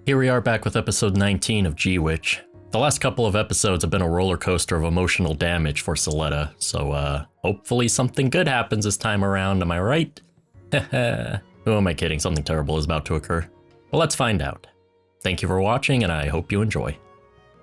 Here we are back with episode 19 of G-Witch. The last couple of episodes have been a roller coaster of emotional damage for Soletta, so hopefully something good happens this time around, am I right? Who am I kidding, something terrible is about to occur. Well, let's find out. Thank you for watching, and I hope you enjoy.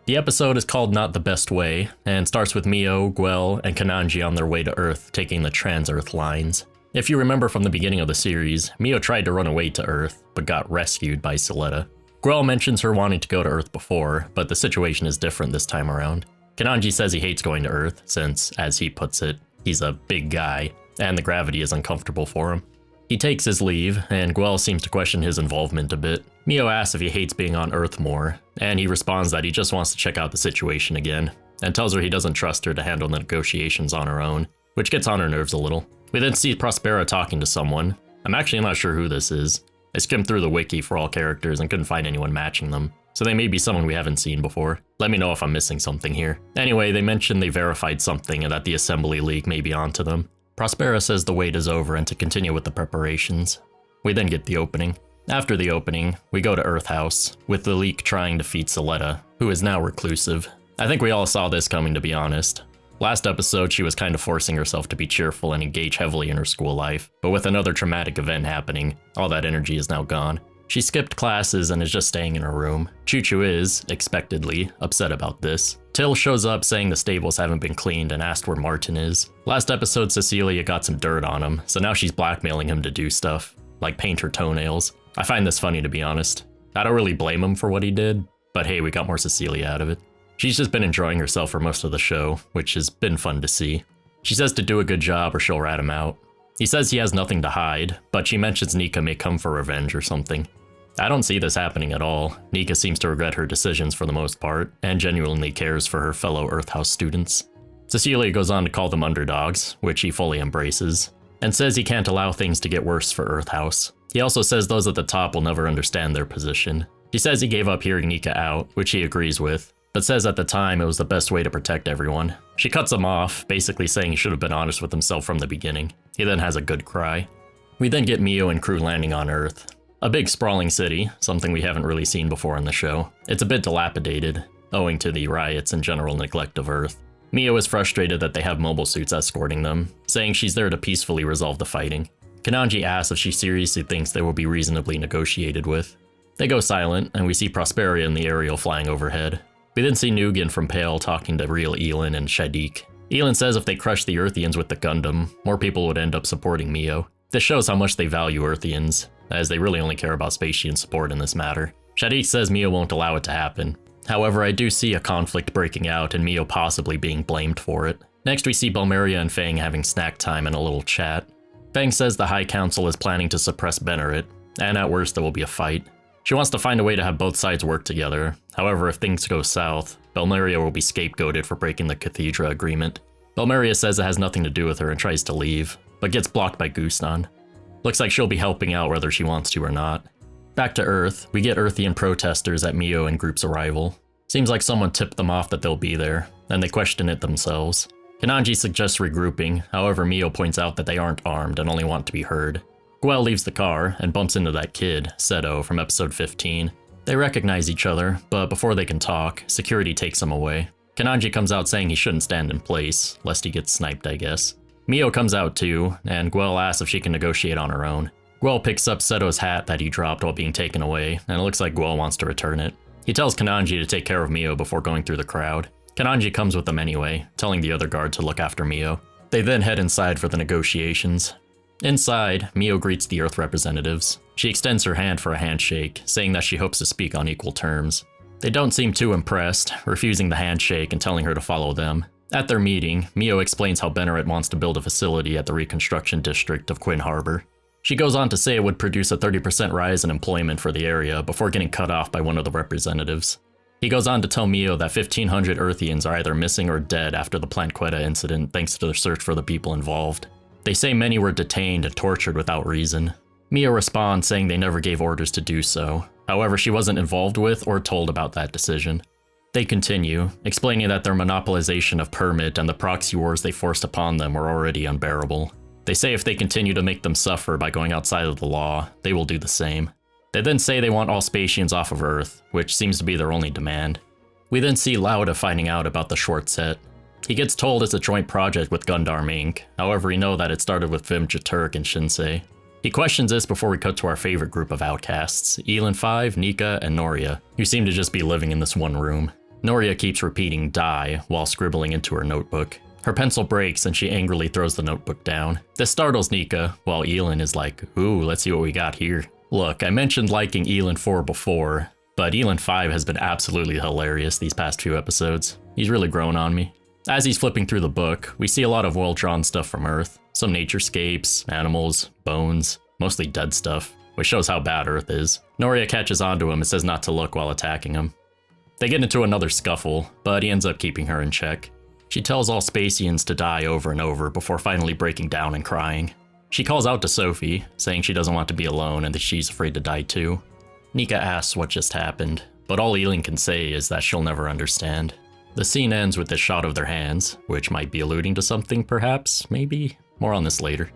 The episode is called Not the Best Way, and starts with Mio, Guel, and Kananji on their way to Earth, taking the Trans-Earth lines. If you remember from the beginning of the series, Mio tried to run away to Earth, but got rescued by Soletta. Guel mentions her wanting to go to Earth before, but the situation is different this time around. Kananji says he hates going to Earth, since, as he puts it, he's a big guy, and the gravity is uncomfortable for him. He takes his leave, and Guel seems to question his involvement a bit. Mio asks if he hates being on Earth more, and he responds that he just wants to check out the situation again, and tells her he doesn't trust her to handle the negotiations on her own, which gets on her nerves a little. We then see Prospera talking to someone. I'm actually not sure who this is. I skimmed through the wiki for all characters and couldn't find anyone matching them, so they may be someone we haven't seen before. Let me know if I'm missing something here. Anyway, they mentioned they verified something and that the Assembly League may be onto them. Prospera says the wait is over and to continue with the preparations. We then get the opening. After the opening, we go to Earth House, with the Leak trying to defeat Soletta, who is now reclusive. I think we all saw this coming, to be honest. Last episode, she was kind of forcing herself to be cheerful and engage heavily in her school life, but with another traumatic event happening, all that energy is now gone. She skipped classes and is just staying in her room. Choo-Choo is, expectedly, upset about this. Till shows up saying the stables haven't been cleaned and asked where Martin is. Last episode, Cecilia got some dirt on him, so now she's blackmailing him to do stuff, like paint her toenails. I find this funny, to be honest. I don't really blame him for what he did, but hey, we got more Cecilia out of it. She's just been enjoying herself for most of the show, which has been fun to see. She says to do a good job or she'll rat him out. He says he has nothing to hide, but she mentions Nika may come for revenge or something. I don't see this happening at all. Nika seems to regret her decisions for the most part, and genuinely cares for her fellow Earth House students. Cecilia goes on to call them underdogs, which he fully embraces, and says he can't allow things to get worse for Earth House. He also says those at the top will never understand their position. He says he gave up hearing Nika out, which he agrees with, but says at the time it was the best way to protect everyone. She cuts him off, basically saying he should have been honest with himself from the beginning. He then has a good cry. We then get Mio and crew landing on Earth. A big sprawling city, something we haven't really seen before in the show. It's a bit dilapidated, owing to the riots and general neglect of Earth. Mio is frustrated that they have mobile suits escorting them, saying she's there to peacefully resolve the fighting. Kananji asks if she seriously thinks they will be reasonably negotiated with. They go silent, and we see Prospera in the aerial flying overhead. We then see Nugan from Pale talking to real Elin and Shadiq. Elin says if they crush the Earthians with the Gundam, more people would end up supporting Mio. This shows how much they value Earthians, as they really only care about Spacian support in this matter. Shadiq says Mio won't allow it to happen. However, I do see a conflict breaking out and Mio possibly being blamed for it. Next we see Belmeria and Fang having snack time and a little chat. Fang says the High Council is planning to suppress Benerit, and at worst there will be a fight. She wants to find a way to have both sides work together. However, if things go south, Belmeria will be scapegoated for breaking the Cathedra agreement. Belmeria says it has nothing to do with her and tries to leave, but gets blocked by Gustan. Looks like she'll be helping out whether she wants to or not. Back to Earth, we get Earthian protesters at Mio and group's arrival. Seems like someone tipped them off that they'll be there, and they question it themselves. Kananji suggests regrouping, however Mio points out that they aren't armed and only want to be heard. Guel leaves the car and bumps into that kid, Seto, from episode 15. They recognize each other, but before they can talk, security takes him away. Kananji comes out saying he shouldn't stand in place, lest he gets sniped, I guess. Mio comes out too, and Guel asks if she can negotiate on her own. Guel picks up Seto's hat that he dropped while being taken away, and it looks like Guel wants to return it. He tells Kananji to take care of Mio before going through the crowd. Kananji comes with them anyway, telling the other guard to look after Mio. They then head inside for the negotiations. Inside, Mio greets the Earth representatives. She extends her hand for a handshake, saying that she hopes to speak on equal terms. They don't seem too impressed, refusing the handshake and telling her to follow them. At their meeting, Mio explains how Benerit wants to build a facility at the reconstruction district of Quinn Harbor. She goes on to say it would produce a 30% rise in employment for the area before getting cut off by one of the representatives. He goes on to tell Mio that 1,500 Earthians are either missing or dead after the Plant Quetta incident thanks to their search for the people involved. They say many were detained and tortured without reason. Mio responds saying they never gave orders to do so. However, she wasn't involved with or told about that decision. They continue, explaining that their monopolization of Permit and the proxy wars they forced upon them were already unbearable. They say if they continue to make them suffer by going outside of the law, they will do the same. They then say they want all Spatians off of Earth, which seems to be their only demand. We then see Lauda finding out about the short set. He gets told it's a joint project with Gundam Inc., however we know that it started with Vim Jaturk and Shinsei. He questions this before we cut to our favorite group of outcasts, Elin 5, Nika, and Noria, who seem to just be living in this one room. Noria keeps repeating die while scribbling into her notebook. Her pencil breaks and she angrily throws the notebook down. This startles Nika, while Elin is like, ooh, let's see what we got here. Look, I mentioned liking Elin 4 before, but Elin 5 has been absolutely hilarious these past few episodes. He's really grown on me. As he's flipping through the book, we see a lot of well-drawn stuff from Earth. Some naturescapes, animals, bones, mostly dead stuff, which shows how bad Earth is. Noria catches onto him and says not to look while attacking him. They get into another scuffle, but he ends up keeping her in check. She tells all Spatians to die over and over before finally breaking down and crying. She calls out to Sophie, saying she doesn't want to be alone and that she's afraid to die too. Nika asks what just happened, but all Elin can say is that she'll never understand. The scene ends with this shot of their hands, which might be alluding to something perhaps, maybe? More on this later.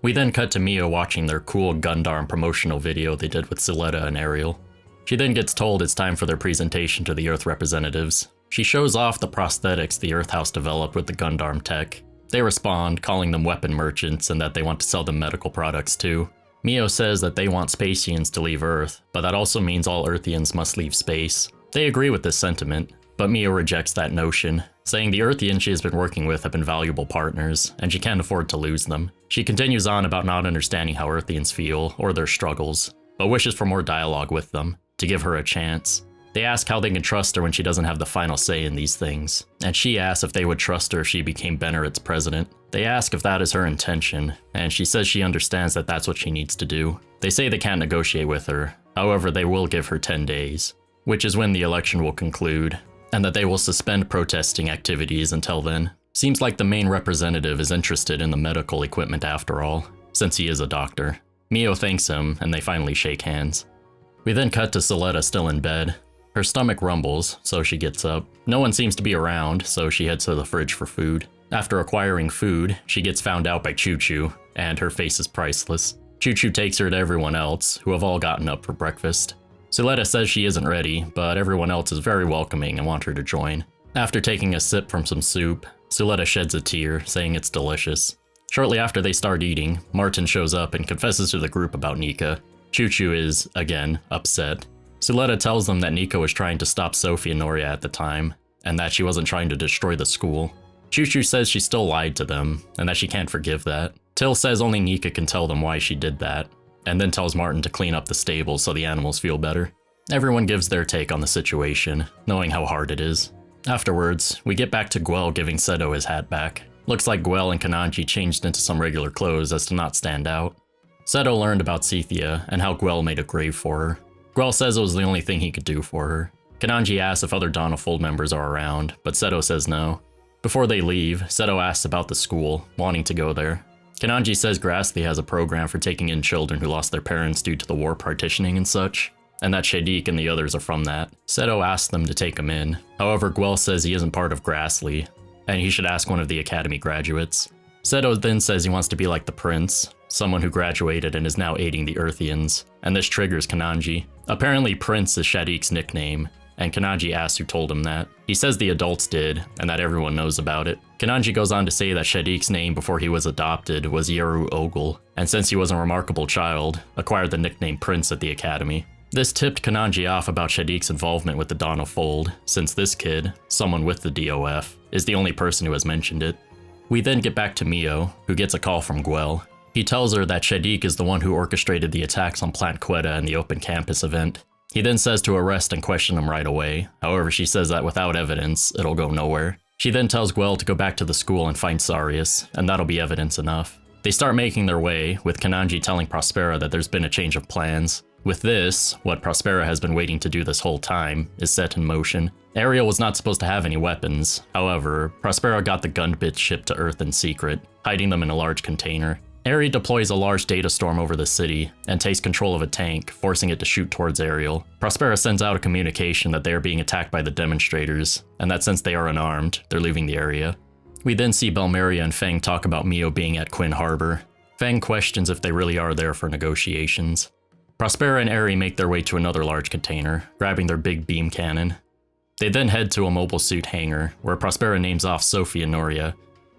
We then cut to Mio watching their cool Gundam promotional video they did with Suletta and Ariel. She then gets told it's time for their presentation to the Earth representatives. She shows off the prosthetics the Earth House developed with the Gundam tech. They respond, calling them weapon merchants and that they want to sell them medical products too. Mio says that they want Spatians to leave Earth, but that also means all Earthians must leave space. They agree with this sentiment, but Mio rejects that notion, saying the Earthians she has been working with have been valuable partners, and she can't afford to lose them. She continues on about not understanding how Earthians feel, or their struggles, but wishes for more dialogue with them, to give her a chance. They ask how they can trust her when she doesn't have the final say in these things, and she asks if they would trust her if she became Bennerit's president. They ask if that is her intention, and she says she understands that that's what she needs to do. They say they can't negotiate with her, however they will give her 10 days, which is when the election will conclude, and that they will suspend protesting activities until then. Seems like the main representative is interested in the medical equipment after all, since he is a doctor. Mio thanks him, and they finally shake hands. We then cut to Suletta still in bed. Her stomach rumbles, so she gets up. No one seems to be around, so she heads to the fridge for food. After acquiring food, she gets found out by Choo Choo, and her face is priceless. Choo Choo takes her to everyone else, who have all gotten up for breakfast. Suletta says she isn't ready, but everyone else is very welcoming and want her to join. After taking a sip from some soup, Suletta sheds a tear, saying it's delicious. Shortly after they start eating, Martin shows up and confesses to the group about Nika. Choo Choo is, again, upset. Suletta tells them that Nika was trying to stop Sophie and Noria at the time, and that she wasn't trying to destroy the school. Choo Choo says she still lied to them, and that she can't forgive that. Till says only Nika can tell them why she did that, and then tells Martin to clean up the stables so the animals feel better. Everyone gives their take on the situation, knowing how hard it is. Afterwards, we get back to Guel giving Seto his hat back. Looks like Guel and Kananji changed into some regular clothes as to not stand out. Seto learned about Cynthia and how Guel made a grave for her. Guel says it was the only thing he could do for her. Kananji asks if other Donald members are around, but Seto says no. Before they leave, Seto asks about the school, wanting to go there. Kananji says Grassley has a program for taking in children who lost their parents due to the war partitioning and such, and that Shadiq and the others are from that. Seto asks them to take him in. However, Guel says he isn't part of Grassley, and he should ask one of the academy graduates. Seto then says he wants to be like the prince, someone who graduated and is now aiding the Earthians, and this triggers Kananji. Apparently Prince is Shadiq's nickname, and Kananji asks who told him that. He says the adults did, and that everyone knows about it. Kananji goes on to say that Shadiq's name before he was adopted was Yeru Ogle, and since he was a remarkable child, acquired the nickname Prince at the academy. This tipped Kananji off about Shadiq's involvement with the Donna Fold, since this kid, someone with the DOF, is the only person who has mentioned it. We then get back to Mio, who gets a call from Guel. He tells her that Shadiq is the one who orchestrated the attacks on Plant Quetta and the open campus event. He then says to arrest and question him right away, however she says that without evidence, it'll go nowhere. She then tells Guel to go back to the school and find Sarius, and that'll be evidence enough. They start making their way, with Kananji telling Prospera that there's been a change of plans. With this, what Prospera has been waiting to do this whole time is set in motion. Ariel was not supposed to have any weapons, however, Prospera got the gun bits shipped to Earth in secret, hiding them in a large container. Ari deploys a large data storm over the city and takes control of a tank, forcing it to shoot towards Ariel. Prospera sends out a communication that they are being attacked by the demonstrators, and that since they are unarmed, they're leaving the area. We then see Belmeria and Feng talk about Mio being at Quinn Harbor. Feng questions if they really are there for negotiations. Prospera and Eri make their way to another large container, grabbing their big beam cannon. They then head to a mobile suit hangar, where Prospera names off Sophie and Noria,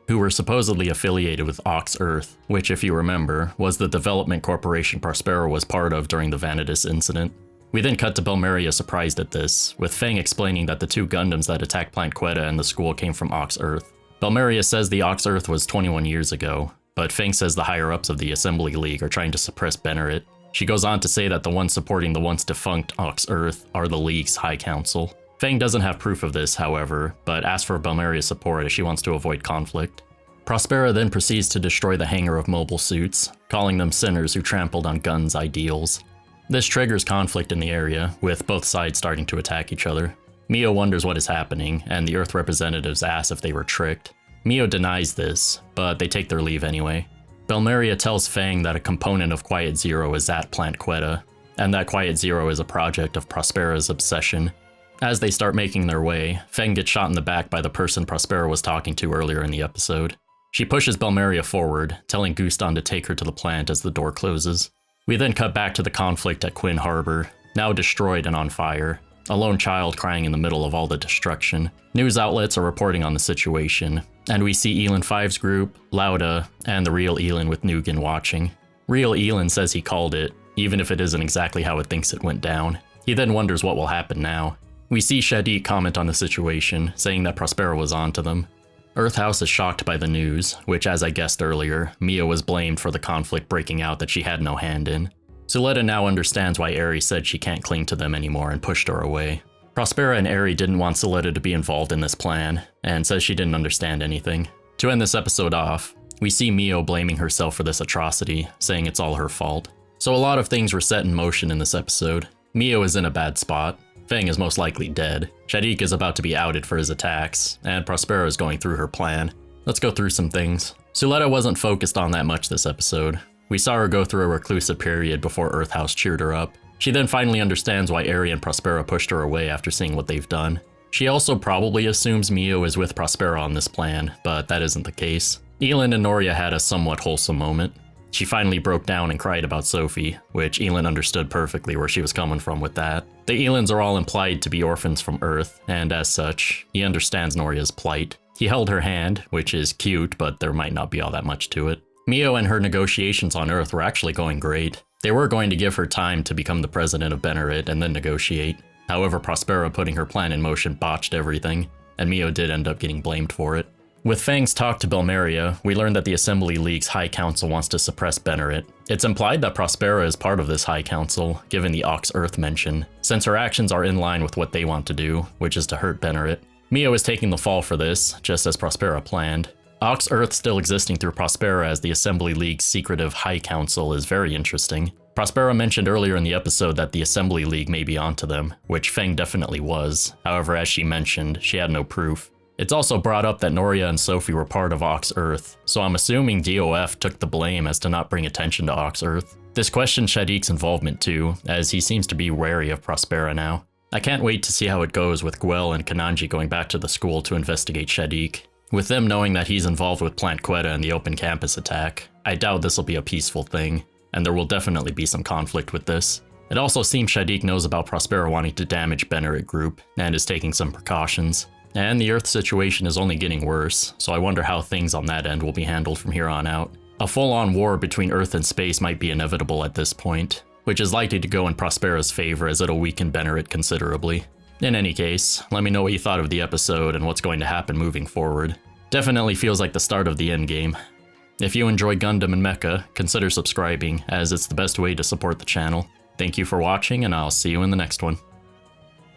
who were supposedly affiliated with Ox Earth, which, if you remember, was the development corporation Prospera was part of during the Vanitas incident. We then cut to Belmeria surprised at this, with Fang explaining that the two Gundams that attacked Plant Quetta and the school came from Ox Earth. Belmeria says the Ox Earth was 21 years ago, but Fang says the higher-ups of the Assembly League are trying to suppress Benerit. She goes on to say that the ones supporting the once-defunct Ox Earth are the League's High Council. Fang doesn't have proof of this, however, but asks for Belmeria's support as she wants to avoid conflict. Prospera then proceeds to destroy the hangar of mobile suits, calling them sinners who trampled on Gun's ideals. This triggers conflict in the area, with both sides starting to attack each other. Mio wonders what is happening, and the Earth representatives ask if they were tricked. Mio denies this, but they take their leave anyway. Belmeria tells Fang that a component of Quiet Zero is at Plant Quetta, and that Quiet Zero is a project of Prospera's obsession. As they start making their way, Fang gets shot in the back by the person Prospera was talking to earlier in the episode. She pushes Belmeria forward, telling Guston to take her to the plant as the door closes. We then cut back to the conflict at Quinn Harbor, now destroyed and on fire. A lone child crying in the middle of all the destruction. News outlets are reporting on the situation, and we see Elin 5's group, Lauda, and the real Elin with Nugan watching. Real Elin says he called it, even if it isn't exactly how it thinks it went down. He then wonders what will happen now. We see Shadiq comment on the situation, saying that Prospera was onto them. Earthhouse is shocked by the news, which, as I guessed earlier, Mia was blamed for the conflict breaking out that she had no hand in. Suletta now understands why Eri said she can't cling to them anymore and pushed her away. Prospera and Eri didn't want Suletta to be involved in this plan, and says she didn't understand anything. To end this episode off, we see Mio blaming herself for this atrocity, saying it's all her fault. So a lot of things were set in motion in this episode. Mio is in a bad spot. Fang is most likely dead. Shadiq is about to be outed for his attacks, and Prospera is going through her plan. Let's go through some things. Suletta wasn't focused on that much this episode. We saw her go through a reclusive period before Earthhouse cheered her up. She then finally understands why Eri and Prospera pushed her away after seeing what they've done. She also probably assumes Mio is with Prospera on this plan, but that isn't the case. Elin and Noria had a somewhat wholesome moment. She finally broke down and cried about Sophie, which Elin understood perfectly where she was coming from with that. The Elins are all implied to be orphans from Earth, and as such, he understands Noria's plight. He held her hand, which is cute, but there might not be all that much to it. Mio and her negotiations on Earth were actually going great. They were going to give her time to become the president of Benerit and then negotiate. However, Prospera putting her plan in motion botched everything, and Mio did end up getting blamed for it. With Fang's talk to Belmeria, we learn that the Assembly League's High Council wants to suppress Benerit. It's implied that Prospera is part of this High Council, given the Ox Earth mention, since her actions are in line with what they want to do, which is to hurt Benerit. Mio is taking the fall for this, just as Prospera planned. Ox Earth still existing through Prospera as the Assembly League's secretive High Council is very interesting. Prospera mentioned earlier in the episode that the Assembly League may be onto them, which Fang definitely was. However, as she mentioned, she had no proof. It's also brought up that Noria and Sophie were part of Ox Earth, so I'm assuming DOF took the blame as to not bring attention to Ox Earth. This questions Shadiq's involvement too, as he seems to be wary of Prospera now. I can't wait to see how it goes with Guel and Kananji going back to the school to investigate Shadiq. With them knowing that he's involved with Plant Quetta and the open campus attack, I doubt this will be a peaceful thing, and there will definitely be some conflict with this. It also seems Shadiq knows about Prospera wanting to damage Benerit Group, and is taking some precautions. And the Earth situation is only getting worse, so I wonder how things on that end will be handled from here on out. A full-on war between Earth and space might be inevitable at this point, which is likely to go in Prospera's favor as it'll weaken Benerit considerably. In any case, let me know what you thought of the episode and what's going to happen moving forward. Definitely feels like the start of the endgame. If you enjoy Gundam and Mecha, consider subscribing, as it's the best way to support the channel. Thank you for watching, and I'll see you in the next one.